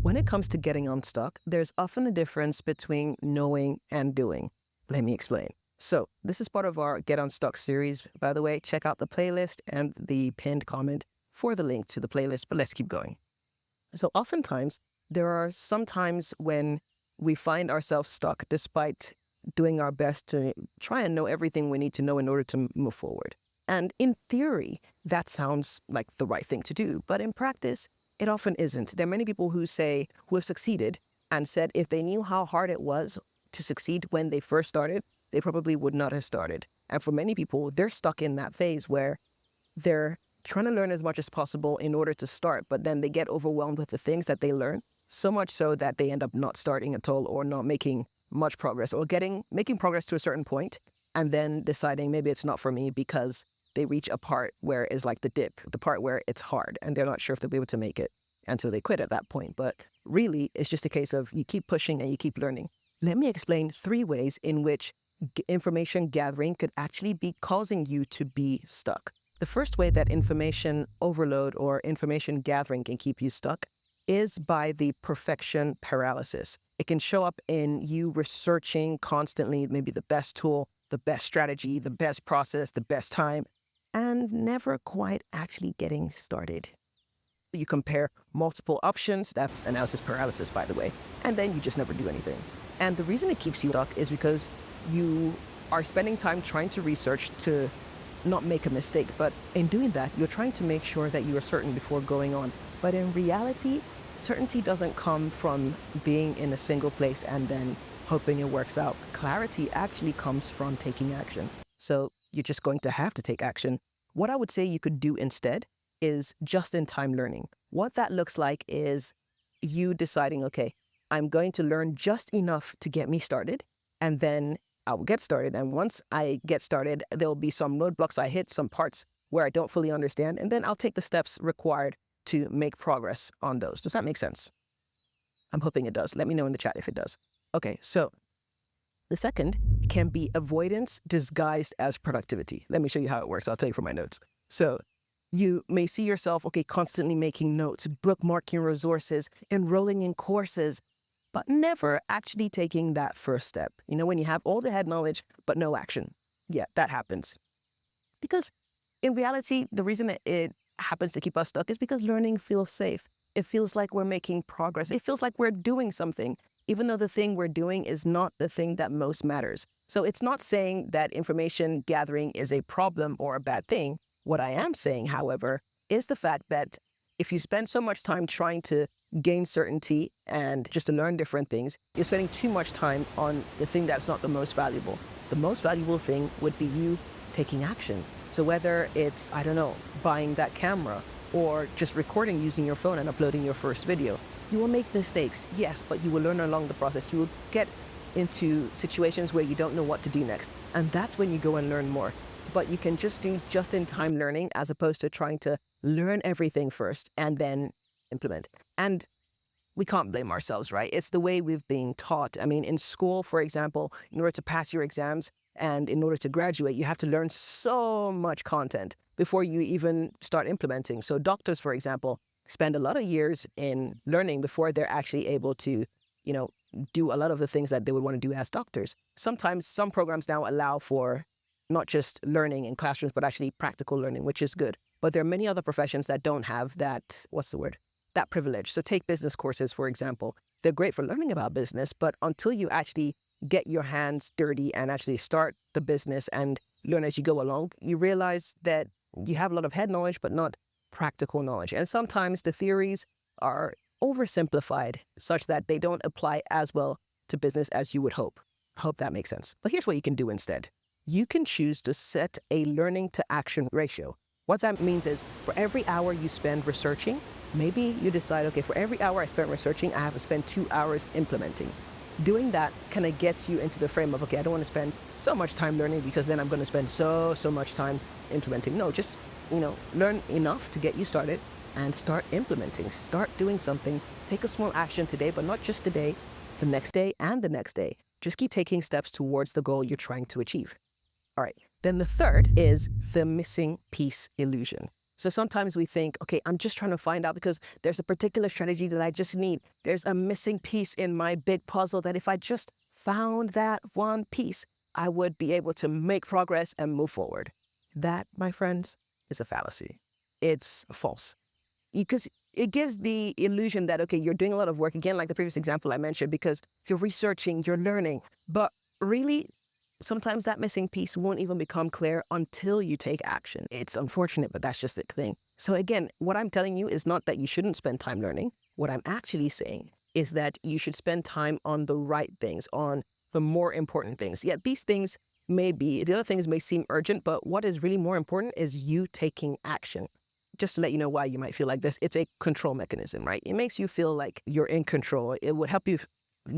When it comes to getting unstuck, there's often a difference between knowing and doing. Let me explain. So this is part of our Get Unstuck series. By the way, check out the playlist and the pinned comment for the link to the playlist, but let's keep going. So oftentimes, there are some times when we find ourselves stuck despite doing our best to try and know everything we need to know in order to move forward. And in theory, that sounds like the right thing to do, but in practice, it often isn't. There are many people who have succeeded and said if they knew how hard it was to succeed when they first started, they probably would not have started. And for many people, they're stuck in that phase where they're trying to learn as much as possible in order to start, but then they get overwhelmed with the things that they learn, so much so that they end up not starting at all or not making much progress, or making progress to a certain point and then deciding maybe it's not for me because they reach a part where it's like the dip, the part where it's hard and they're not sure if they'll be able to make it until they quit at that point. But really, it's just a case of you keep pushing and you keep learning. Let me explain 3 ways in which information gathering could actually be causing you to be stuck. The first way that information overload or information gathering can keep you stuck is by the perfection paralysis. It can show up in you researching constantly, maybe the best tool, the best strategy, the best process, the best time, and never quite actually getting started. You compare multiple options, that's analysis paralysis, by the way, and then you just never do anything. And the reason it keeps you stuck is because you are spending time trying to research to not make a mistake, but in doing that, you're trying to make sure that you are certain before going on. But in reality, certainty doesn't come from being in a single place and then hoping it works out. Clarity actually comes from taking action. So you're just going to have to take action. What I would say you could do instead is just-in-time learning. What that looks like is you deciding, okay, I'm going to learn just enough to get me started, and then I will get started. And once I get started, there'll be some roadblocks I hit, some parts where I don't fully understand, and then I'll take the steps required to make progress on those. Does that make sense? I'm hoping it does. Let me know in the chat if it does. Okay, so the second can be avoidance disguised as productivity. Let me show you how it works. I'll tell you from my notes. So you may see yourself, constantly making notes, bookmarking resources, enrolling in courses, but never actually taking that first step. When you have all the head knowledge, but no action. Yeah, that happens. Because in reality, the reason it happens to keep us stuck is because learning feels safe. It feels like we're making progress. It feels like we're doing something, even though the thing we're doing is not the thing that most matters. So it's not saying that information gathering is a problem or a bad thing. What I am saying, however, is the fact that if you spend so much time trying to gain certainty and just to learn different things, you're spending too much time on the thing that's not the most valuable. The most valuable thing would be you taking action. So whether it's, buying that camera or just recording using your phone and uploading your first video, you will make mistakes, yes, but you will learn along the process. You will get into situations where you don't know what to do next. And that's when you go and learn more. But you can just do just-in-time learning as opposed to trying to learn everything first and then implement. And we can't blame ourselves, right? It's the way we've been taught. In school, for example, in order to pass your exams and in order to graduate, you have to learn so much content before you even start implementing. So doctors, for example, spend a lot of years in learning before they're actually able to, do a lot of the things that they would want to do as doctors. Sometimes some programs now allow for not just learning in classrooms, but actually practical learning, which is good. But there are many other professions that don't have that, that privilege. So take business courses, for example. They're great for learning about business, but until you actually get your hands dirty and actually start the business and learn as you go along, you realize that you have a lot of head knowledge, but not practical knowledge. And sometimes the theories are oversimplified such that they don't apply as well to business as you would hope. I hope that makes sense. But here's what you can do instead. You can choose to set a learning to action ratio. What that means is for every hour you spend researching, maybe you decide, okay, for every hour I spend researching, I have to spend 2 hours implementing. Doing that kind of gets you into the frame of, okay, I don't want to spend so much time learning because then I'm going to spend so much time implementing. No, just, learn enough to get you started and start implementing. Start doing something. Take a small action today, but not just today, the next day and the next day. Just keep taking steps towards the goal you're trying to achieve. All right. Then the third is the missing piece illusion. So sometimes we think, okay, I'm just trying to find out because there's a particular strategy that I just need. There's a missing piece in my big puzzle that if I just found that one piece, I would be able to make progress and move forward. That, my friends, is a fallacy. It's false. Because it gives the illusion that, okay, you're doing a lot of work, again, like the previous example I mentioned, because you're researching, you're learning. But really, sometimes that missing piece won't even become clear until you take action. It's unfortunate, but that's just the thing. So again, what I'm telling you is not that you shouldn't spend time learning. What I'm actually saying is that you should spend time on the right things, on the more important things. Yet these things the other things may seem urgent, but what is really more important is you taking action. Just to let you know why you might feel like this, it's a control mechanism, right? It makes you feel like you're in control. It would help you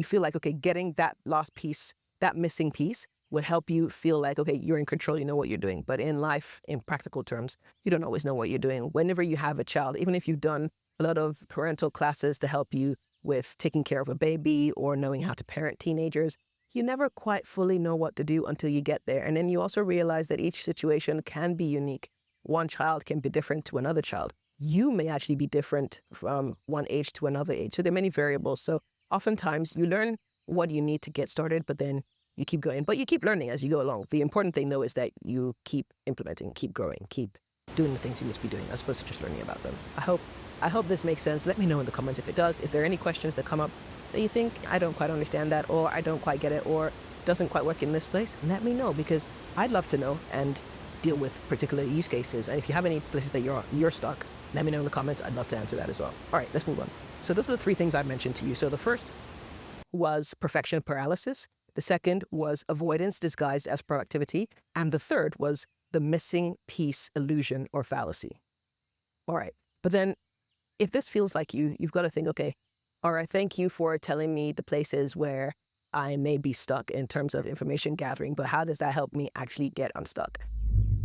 feel like, okay, getting that lost piece, that missing piece would help you feel like, okay, you're in control, you know what you're doing. But in life, in practical terms, you don't always know what you're doing. Whenever you have a child, even if you've done a lot of parental classes to help you with taking care of a baby or knowing how to parent teenagers, you never quite fully know what to do until you get there. And then you also realize that each situation can be unique. One child can be different to another child. You may actually be different from one age to another age. So there are many variables. So oftentimes you learn what you need to get started, but then you keep going. But you keep learning as you go along. The important thing, though, is that you keep implementing, keep growing, keep doing the things you need to be doing as opposed to just learning about them. I hope this makes sense. Let me know in the comments if it does. If there are any questions that come up that you think, I don't quite understand that, or I don't quite get it, or doesn't quite work in this place, let me know, because I'd love to know and deal with particular use cases. And if you have any places that you're stuck, let me know in the comments. I'd love to answer that as well. All right, let's move on. So those are the three things I mentioned to you. So the first was perfection paralysis. The second was avoidance disguised as productivity. And the third was the missing piece illusion or fallacy. All right, but then if this feels like you've got to think, okay, all right, thank you for telling me the places where I may be stuck in terms of information gathering, but how does that help me actually get unstuck?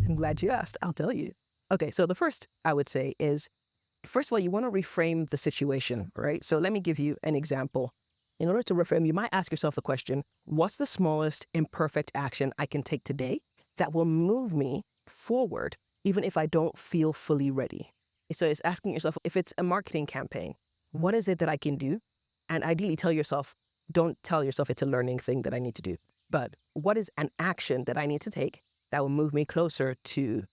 I'm glad you asked. I'll tell you. Okay, so the first I would say is, first of all, you want to reframe the situation, right? So let me give you an example. In order to reframe, you might ask yourself the question, what's the smallest imperfect action I can take today that will move me forward, even if I don't feel fully ready? So it's asking yourself, if it's a marketing campaign, what is it that I can do? And ideally don't tell yourself it's a learning thing that I need to do, but what is an action that I need to take that will move me closer to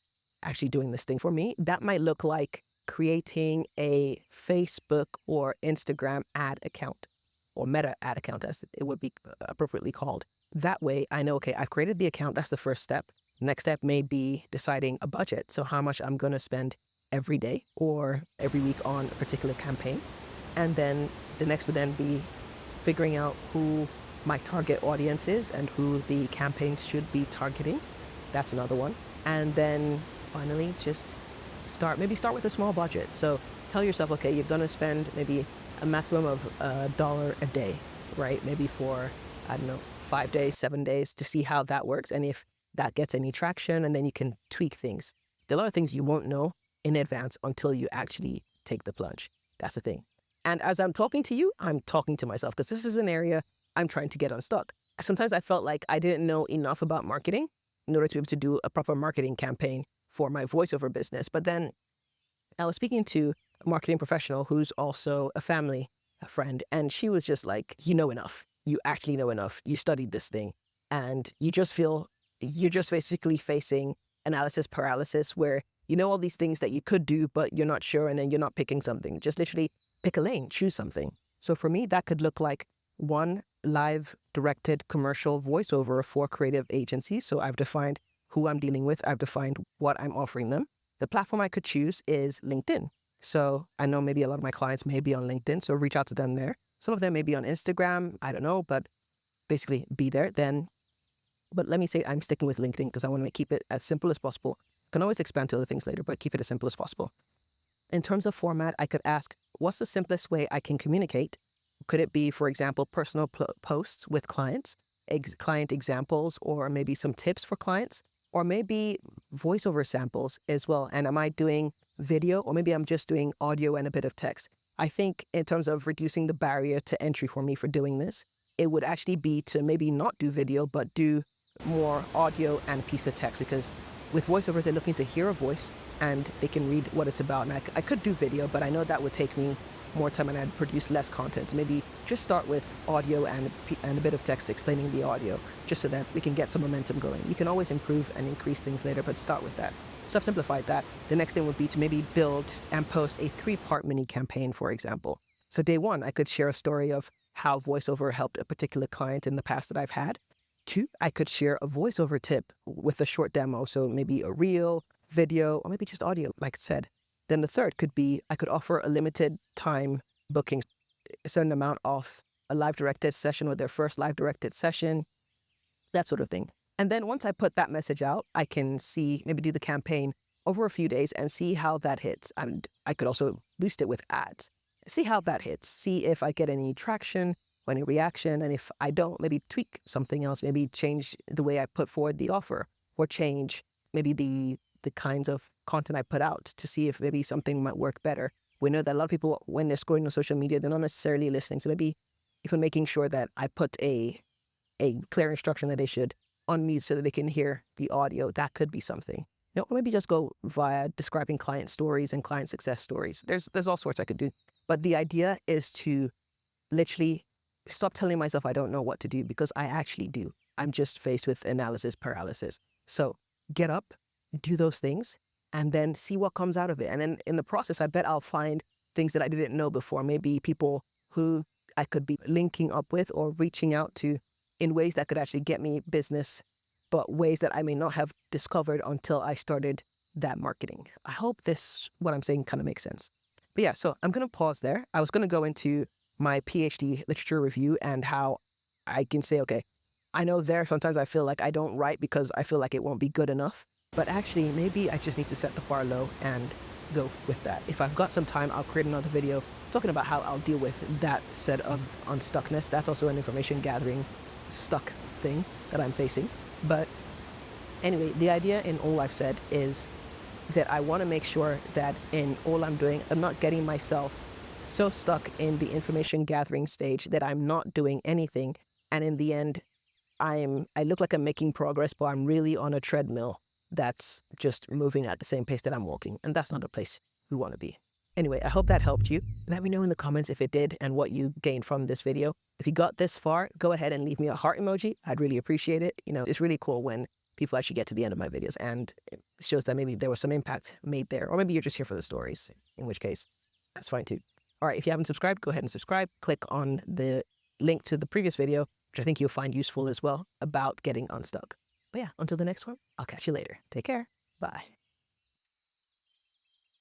actually doing this thing for me? That might look like creating a Facebook or Instagram ad account, or meta ad account, as it would be appropriately called. That way I know, okay, I've created the account. That's the first step. Next step may be deciding a budget. So how much I'm going to spend every day or every week on a particular campaign. And then the next would then be figuring out who my target audience is and who the campaigns should be targeting. That's another one. And then finally, just start with a small budget. So tell yourself, okay, you're going to spend maybe a maximum of $1 a day, right? Maybe for, 5 days, 7 days, to see how that works. And if that gets any traction, and then you can tweak things. There are a lot of things you won't know in advance until you actually take the plunge. That's the thing. And as I'm talking to you, I'm talking to myself, because this is an area I'm trying to get unstuck. Sometimes I felt like I didn't know enough about marketing in order to be able to do a proper marketing campaign for my voiceover business. But then I was speaking to a marketing professional who's also a friend, and she was just like, you know enough. You actually know enough. You studied this thing, and you're just basically facing analysis paralysis, where you know all these things that you could do, but you're not sure, and then you're not picking something. Just literally pick a lane, choose something. So for me, that could look like one live directed commercial voiceover for creative agencies. So I've defined who I'm dealing with. I've defined what I'm offering them. The platform I could choose is LinkedIn. So I know maybe a lot of my clients may be on LinkedIn, so reach out to them there. Some of them may be on Instagram, I don't know, but basically be there then. But let me say I'm sticking with LinkedIn because I want to keep it as simple as possible. I can always expand to other things later, but keep it as simple as possible. In terms of format, I could ask, what's the simplest way I can communicate? Could it be, for example, personal posts with clients, client examples, or maybe some tips for clients, or maybe voiceover samples as well? And am I doing video, or maybe I'm just doing audio and a bit of text? I think in terms of reducing the barrier to entry for me for doing this, it would actually be to maybe not do video, but do more audio and piece of text, because with voiceover, they're looking to hear a voice and they can read what it's about. And I could do video, but I know that would take me more time and I'd produce less content. So maybe just start with audio and a bit of text explaining the audio, just so that we can get some momentum going. You can always improve and increase things later, but start with that. So I've simplified that. The next thing would be to maybe build and post a 3-part mini campaign, for example. So day 1, I could share a story of how voiceover helped a particular client in the past that I've had. 2, I could share a voiceover tip with a short demo. So maybe a reel, video, or maybe just audio, like I said. Then the third could be I could offer a limited time booking, a certain amount off a live directed session or their first live directed session, that sort of thing. And then once I put that message out, I can see, maybe do the campaign over a few days and see how that hits. And I could also boost it with ads. See how that hits. See if I get any traction or any reaction. And if I don't, maybe tweak something else, maybe change the way I put forward the offer, or change maybe the kinds of content I put out to see if maybe something might work better. We know that a lot of people, when they're scrolling on social media, they're not necessarily listening. So maybe if I'm making sure that I put a clear instruction that they should unmute so that they can hear the audio, that could be something. Or maybe just go via describing client stories and client success stories. There's all sorts I could do. But the idea is to literally stop telling myself I don't know what to do, because I actually do. I'm just faced with analysis paralysis. So get up, do those things, and then see what comes out of it. And then in the process, I bet I'll find things that I didn't know before. Maybe people who I could be linking up with or reaching out to in ways that could actually get me business, but ways that I may not have discovered until I started that marketing. I hope what I'm saying kind of makes sense. But yeah, so I'm going to pause there. I was going to go into my PhD literature review and how I can say, okay, I know sometimes I feel like I don't write because I feel like it won't be good enough. But actually, maybe I just need to set the bar low and go with that. If I've got some time, I'll create another video talking about how I'll deal with that set of unstuckness. That's also an information gathering stuck thing that I'm facing. But anyway, the idea in all I've said is that I want to make sure that in all I'm doing, I'm not getting myself so stuck in the information gathering stage that I'm not doing anything. And in the end, I look like I'm making progress, but I'm really on a treadmill that's just moving at the same pace that I'm walking. And that's not a place we want to be. Anyway, I hope that helped you. Let me know in the comments if it did and what you gained from this video. If you got this far, go ahead and leave me a heart emoji. I'd really appreciate it. It's really cool when people actually get to the end of my videos, and it shows that maybe there was some impact made there. Or maybe you're just here for the stories, in which case, that's fine too. All right, if you haven't subscribed, go ahead and subscribe. Click on the link to the previous video, which I think you'll find useful as well, about getting unstuck. But yeah, until the next one, I'll catch you later. Take care. Bye.